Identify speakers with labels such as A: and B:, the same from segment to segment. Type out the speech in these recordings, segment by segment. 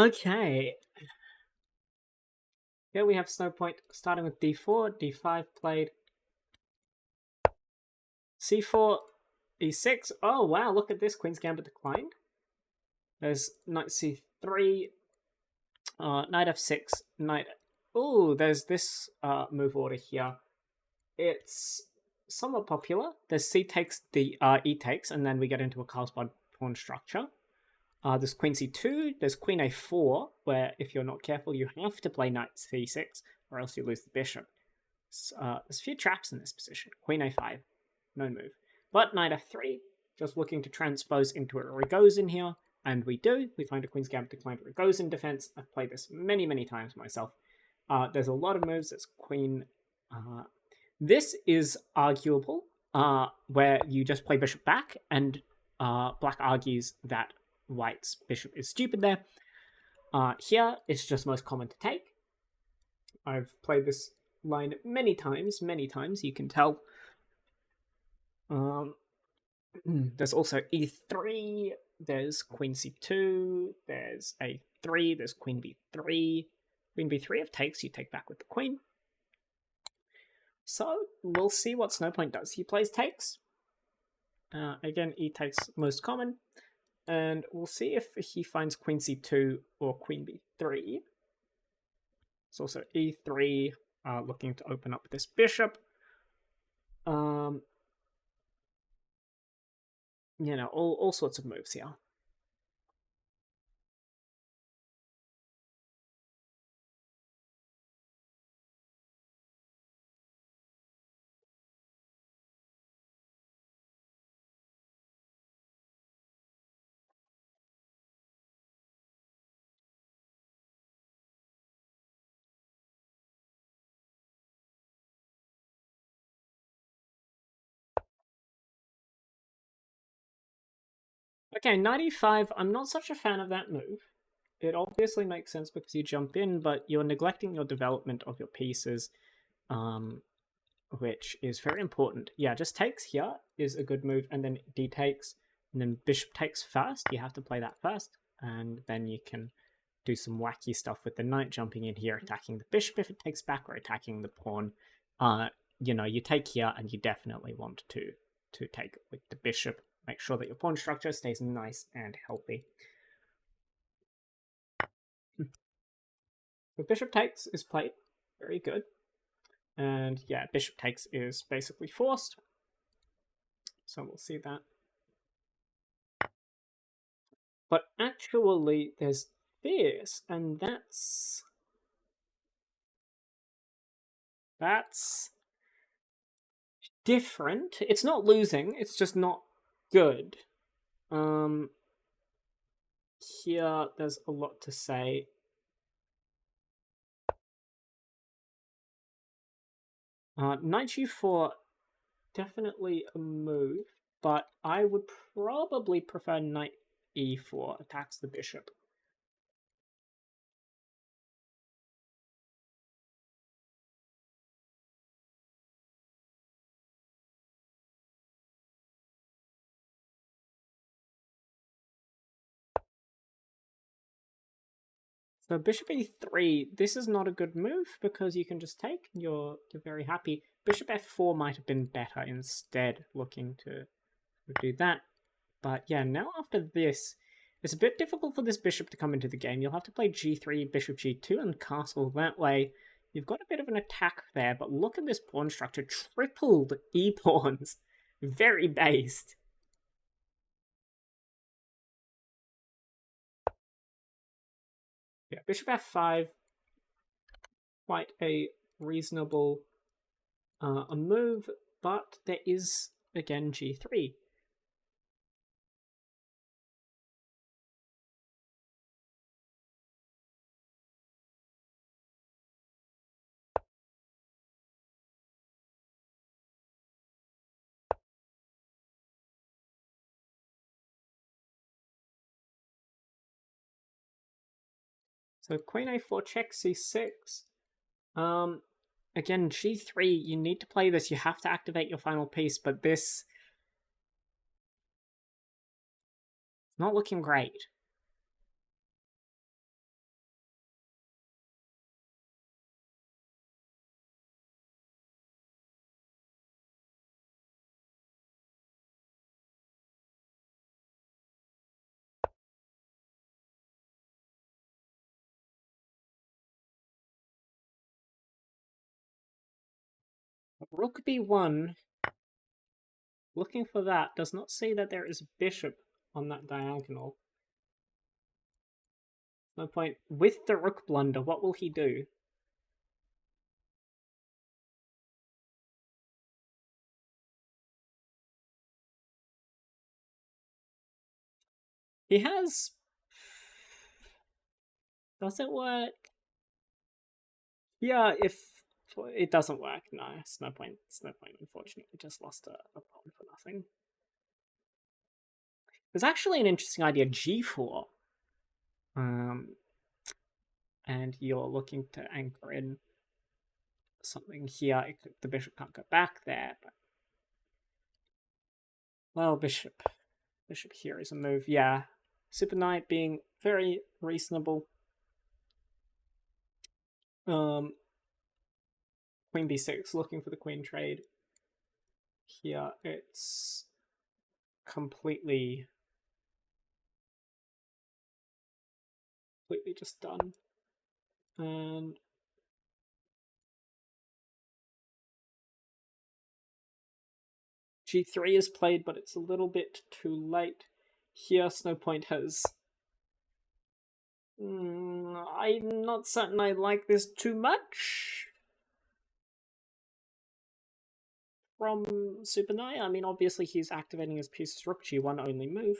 A: Okay. Here we have Snowpoint starting with d4, d5 played, c4, e6. Oh wow, look at this, Queen's Gambit declined. There's knight c3, knight f6, knight... Ooh, there's this move order here. It's somewhat popular. There's c takes, e takes, and then we get into a corresponding pawn structure. There's queen c2, there's queen a4, where if you're not careful, you have to play knight c6, or else you lose the bishop. There's a few traps in this position. Queen a5, no move. But knight f3, just looking to transpose into a Rogozin here, and we do. We find a Queen's Gambit declined Rogozin defense. I've played this many, many times myself. There's a lot of moves. There's queen... this is arguable, where you just play bishop back, and black argues that white's bishop is stupid there. Here, it's just most common to take. I've played this line many times, you can tell. There's also e3, there's queen c2, there's a3, there's queen b3. Queen b3 if takes, you take back with the queen. So, we'll see what Snowpoint does. He plays takes. Again, e takes most common. And we'll see if he finds queen c2 or queen b3. It's also e3, looking to open up this bishop. You know, all sorts of moves here. Okay, knight e5, I'm not such a fan of that move. It obviously makes sense because you jump in, but you're neglecting your development of your pieces, which is very important. Yeah, just takes here is a good move, and then d takes, and then bishop takes first. You have to play that first, and then you can do some wacky stuff with the knight jumping in here, attacking the bishop if it takes back, or attacking the pawn. You know, you take here, and you definitely want to take with the bishop. Make sure that your pawn structure stays nice and healthy. The bishop takes is played. Very good. And yeah, bishop takes is basically forced. So we'll see that. But actually, there's this, and that's different. It's not losing, it's just not good. Here, there's a lot to say. Knight g4, definitely a move, but I would probably prefer knight e4, attacks the bishop. So bishop e3, this is not a good move because you can just take and you're very happy. Bishop f4 might have been better instead, looking to do that. But yeah, now after this, it's a bit difficult for this bishop to come into the game. You'll have to play g3, bishop g2, and castle that way. You've got a bit of an attack there, but look at this pawn structure. Tripled e-pawns. Very based. Yeah, bishop f5, quite a reasonable a move, but there is, again, g3. So queen a4 check c6. Again, g3, you need to play this. You have to activate your final piece, but this... not looking great. Rook b1. Looking for that. Does not see that there is a bishop on that diagonal. No point. With the rook blunder, what will he do? He has... Does it work? Yeah, if... It doesn't work, no. It's no point. It's no point, unfortunately. Just lost a pawn for nothing. There's actually an interesting idea, g4. And you're looking to anchor in something here. The bishop can't go back there, but... Well, bishop. Bishop here is a move, yeah. Super Knight being very reasonable. Queen b6, looking for the queen trade. Here it's completely just done. And g3 is played, but it's a little bit too late. Here Snowpoint has... I'm not certain I like this too much from Super Knight. I mean, obviously he's activating his piece's rook g1 only move.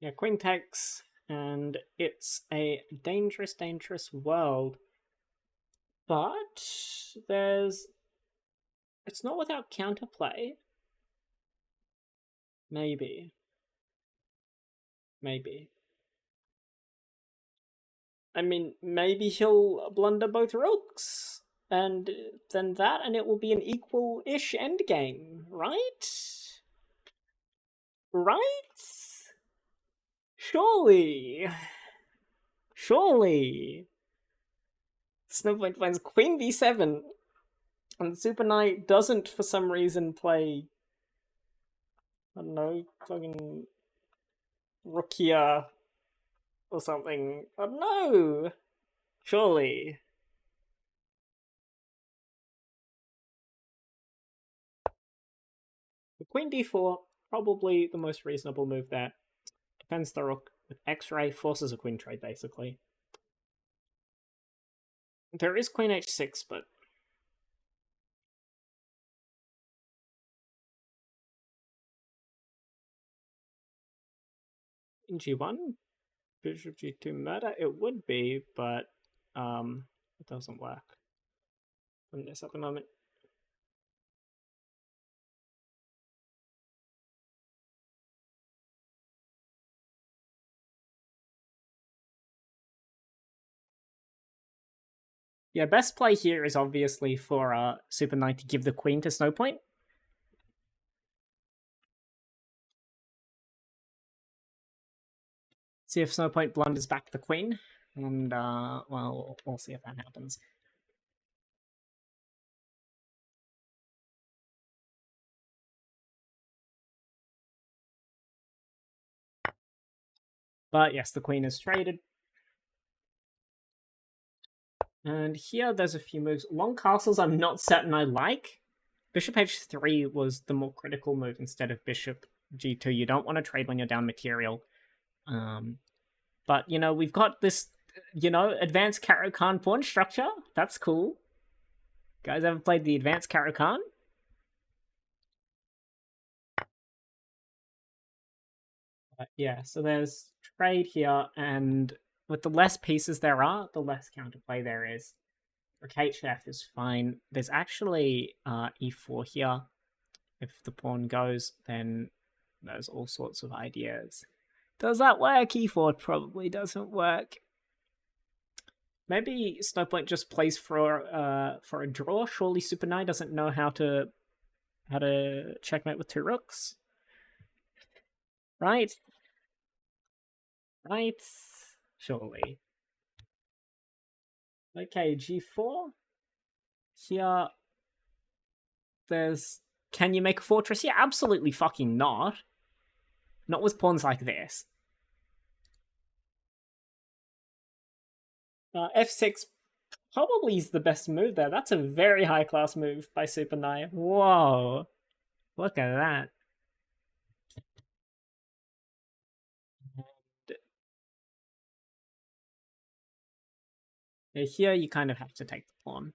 A: Yeah, queen takes, and it's a dangerous, dangerous world. But there's... It's not without counterplay. Maybe. Maybe. I mean, maybe he'll blunder both rooks, and then that, and it will be an equal-ish endgame, right? Right? Surely. Surely. Snowpoint finds queen b7, and Super Knight doesn't, for some reason, play... I don't know, fucking... rook here or something. I don't know. Surely. The queen d4, probably the most reasonable move there. Defends the rook with x-ray, forces a queen trade, basically. There is queen h6, but... in g1? Bishop g2 murder? It would be, but it doesn't work from this at the moment. Yeah, best play here is obviously for Super Knight to give the queen to Snowpoint. See if Snowpoint blunders back the queen, and well, we'll see if that happens. But yes, the queen is traded. And here there's a few moves. Long castles I'm not certain I like. Bishop h3 was the more critical move instead of bishop g2. You don't want to trade when you're down material. But, you know, we've got this, you know, advanced Caro-Kann pawn structure. That's cool. Guys ever played the advanced Caro-Kann? Yeah, so there's trade here, and with the less pieces there are, the less counterplay there is. Rook HF is fine. There's actually e4 here. If the pawn goes, then there's all sorts of ideas. Does that work? E4 probably doesn't work. Maybe Snowpoint just plays for a draw. Surely Super Knight doesn't know how to checkmate with 2 rooks. Right? Right? Surely. Okay, G4. Here, there's... Can you make a fortress? Yeah, absolutely fucking not. Not with pawns like this. F6 probably is the best move there. That's a very high-class move by Super Knight. Whoa. Look at that. Here, you kind of have to take the pawn.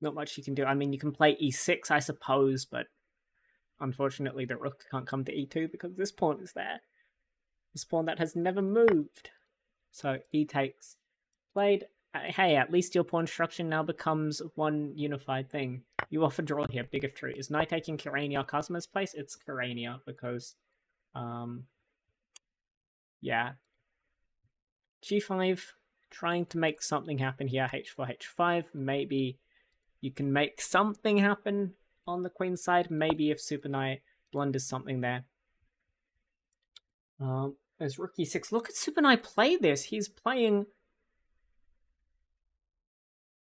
A: Not much you can do. I mean, you can play e6, I suppose, but unfortunately the rook can't come to e2 because this pawn is there. This pawn that has never moved. So e takes. Played. Hey, at least your pawn instruction now becomes one unified thing. You offer draw here, big if true. Is knight taking Kyrania Cosmo's place? It's Kyrania because, yeah. G5, trying to make something happen here. H4, H5. Maybe you can make something happen on the queen side. Maybe if Super Knight blunders something there. There's rook e6. Look at Super Knight play this. He's playing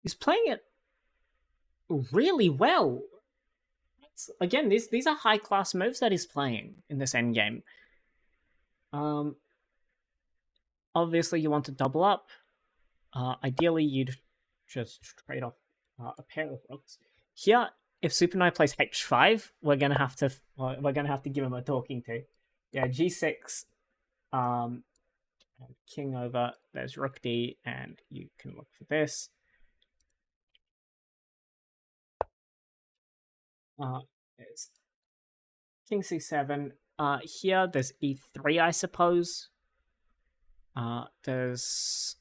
A: it really well. Again, these are high-class moves that he's playing in this endgame. Obviously, you want to double up. Ideally, you'd just trade off a pair of rooks. Here, if Super Knight plays h5, we're gonna have to give him a talking to. Yeah, g6, king over. There's rook d, and you can look for this. There's king c7. Here there's e3, I suppose. There's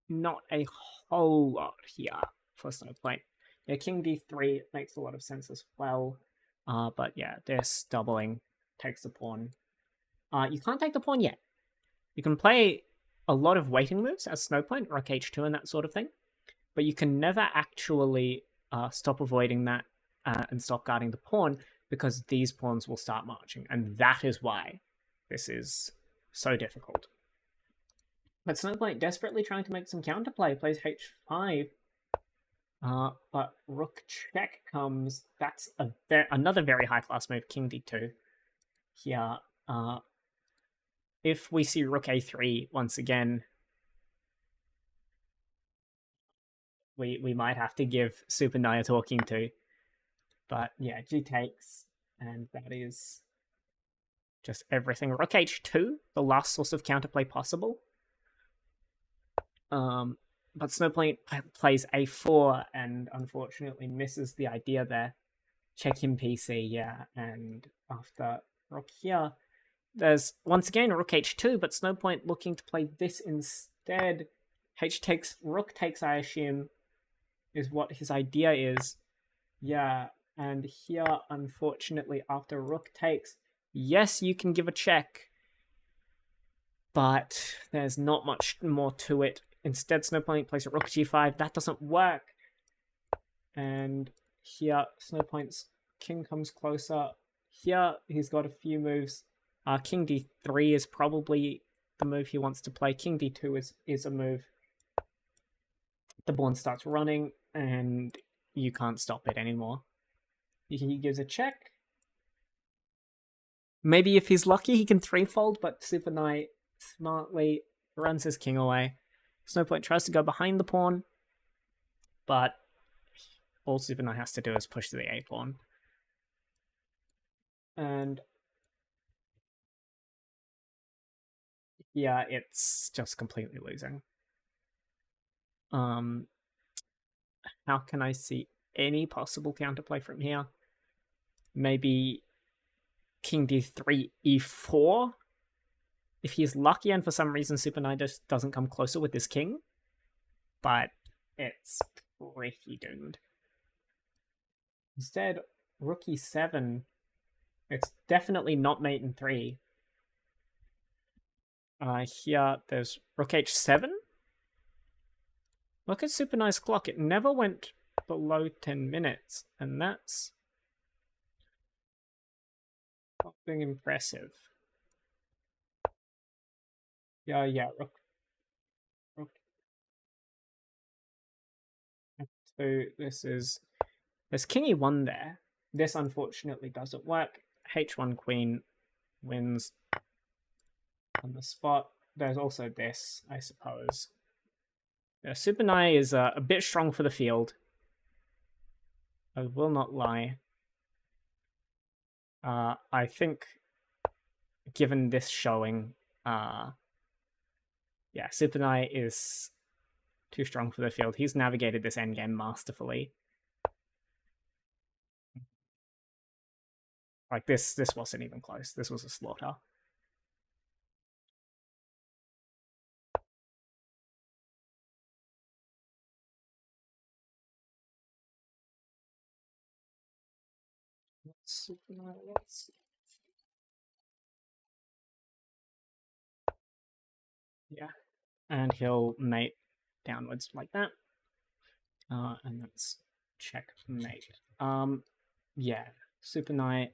A: not a whole lot here for Snowpoint. Yeah, king d3 makes a lot of sense as well. But yeah, this doubling takes the pawn. You can't take the pawn yet. You can play a lot of waiting moves as Snowpoint, rook h2 and that sort of thing, but you can never actually stop avoiding that and stop guarding the pawn because these pawns will start marching, and that is why this is so difficult. But Snowpoint desperately trying to make some counterplay, plays h5, but rook check comes. That's another very high-class move, king d2. Here, if we see rook a3 once again, we might have to give Super Knight a talking to. But yeah, g takes, and that is just everything. Rook h2, the last source of counterplay possible. But Snowpoint plays a4 and unfortunately misses the idea there. Check him PC, yeah, and after rook here, there's once again rook h2, but Snowpoint looking to play this instead. H takes, rook takes, I assume, is what his idea is. Yeah, and here, unfortunately, after rook takes, yes, you can give a check, but there's not much more to it. Instead, Snowpoint plays a rook g5. That doesn't work. And here, Snowpoint's king comes closer. Here, he's got a few moves. King d3 is probably the move he wants to play. King d2 is a move. The pawn starts running, and you can't stop it anymore. He gives a check. Maybe if he's lucky, he can threefold, but Super Knight smartly runs his king away. Snowpoint tries to go behind the pawn, but all Super Knight has to do is push to the a pawn. And yeah, it's just completely losing. How can I see any possible counterplay from here? Maybe king d3, e4? If he's lucky and for some reason Super Knight just doesn't come closer with this king. But it's pretty doomed. Instead, rook e7. It's definitely not mate in 3. Here, there's rook h7. Look at Super Nice Clock. It never went below 10 minutes, and that's something impressive. Yeah, rook. So this is... There's king e1 there. This unfortunately doesn't work. h1 queen wins on the spot. There's also this, I suppose. Super Nai is a bit strong for the field. I will not lie. I think, given this showing, yeah, Super Nai is too strong for the field. He's navigated this endgame masterfully. Like this wasn't even close. This was a slaughter. Yeah, and he'll mate downwards like that. And that's checkmate. Yeah, Super Knight